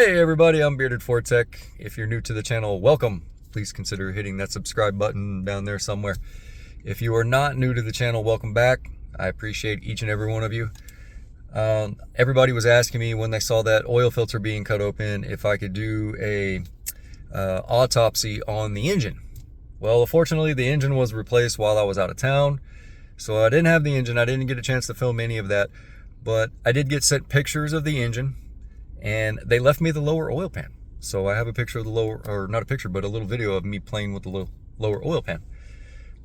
Hey everybody, I'm Bearded Ford Tech. If you're new to the channel, welcome. Please consider hitting that subscribe button down there somewhere. If you are not new to the channel, welcome back. I appreciate each and every one of you. Everybody was asking me when they saw that oil filter being cut open if I could do a autopsy on the engine. Well, unfortunately, the engine was replaced while I was out of town, so I didn't have the engine. I didn't get a chance to film any of that, but I did get sent pictures of the engine. And they left me the lower oil pan. So I have a picture of the lower, or not a picture, but a little video of me playing with the lower oil pan.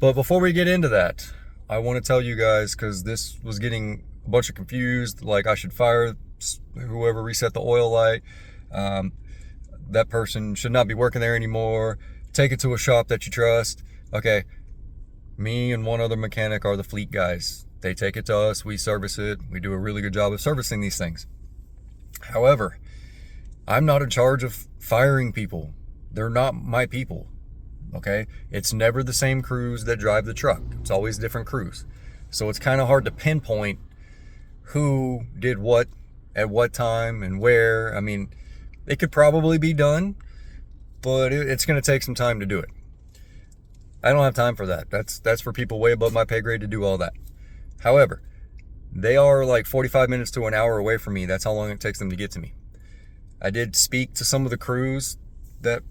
But before we get into that, I want to tell you guys, because this was getting a bunch of confused, like I should fire whoever reset the oil light. That person should not be working there anymore. Take it to a shop that you trust. Okay, me and one other mechanic are the fleet guys. They take it to us, we service it. We do a really good job of servicing these things. However, I'm not in charge of firing people. They're not my people, okay? It's never the same crews that drive the truck. It's always different crews. So it's kind of hard to pinpoint who did what at what time and where. I mean, it could probably be done, but it's going to take some time to do it. I don't have time for that. That's for people way above my pay grade to do all that. However, they are like 45 minutes to an hour away from me. That's how long it takes them to get to me. I did speak to some of the crews that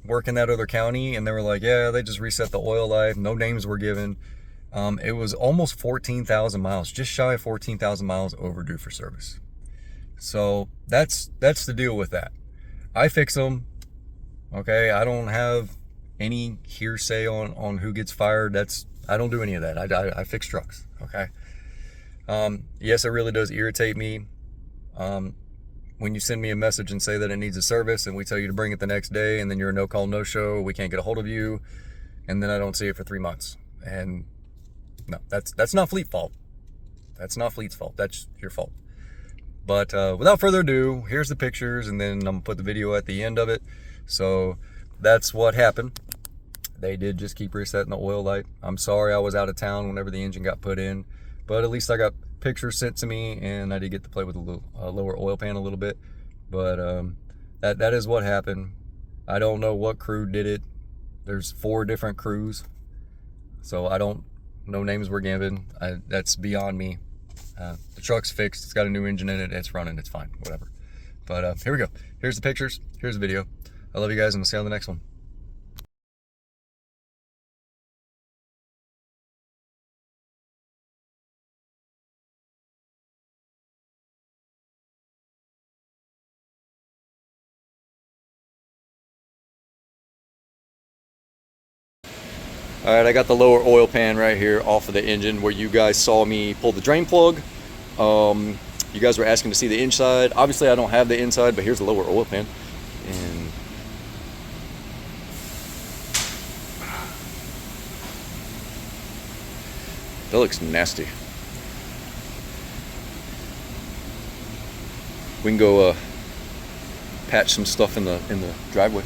work in that other county, and they were like, yeah, they just reset the oil light. No names were given. It was almost 14,000 miles, just shy of 14,000 miles overdue for service. So that's the deal with that. I fix them, okay? I don't have any hearsay on who gets fired. I don't do any of that. I fix trucks, okay? Yes, it really does irritate me when you send me a message and say that it needs a service and we tell you to bring it the next day, and then you're a no call, no show, we can't get a hold of you, and then I don't see it for 3 months. And no, that's not Fleet's fault. That's not Fleet's fault. That's your fault. But without further ado, here's the pictures, and then I'm gonna put the video at the end of it. So that's what happened. They did just keep resetting the oil light. I'm sorry I was out of town whenever the engine got put in, but at least I got pictures sent to me, and I did get to play with the lower oil pan a little bit. But that is what happened. I don't know what crew did it. There's 4 different crews, so no names were given. That's beyond me. The truck's fixed. It's got a new engine in it. It's running. It's fine. Whatever. But here we go. Here's the pictures. Here's the video. I love you guys, and we'll see you on the next one. All right, I got the lower oil pan right here off of the engine where you guys saw me pull the drain plug. You guys were asking to see the inside. Obviously, I don't have the inside, but here's the lower oil pan. And that looks nasty. We can go patch some stuff in the driveway.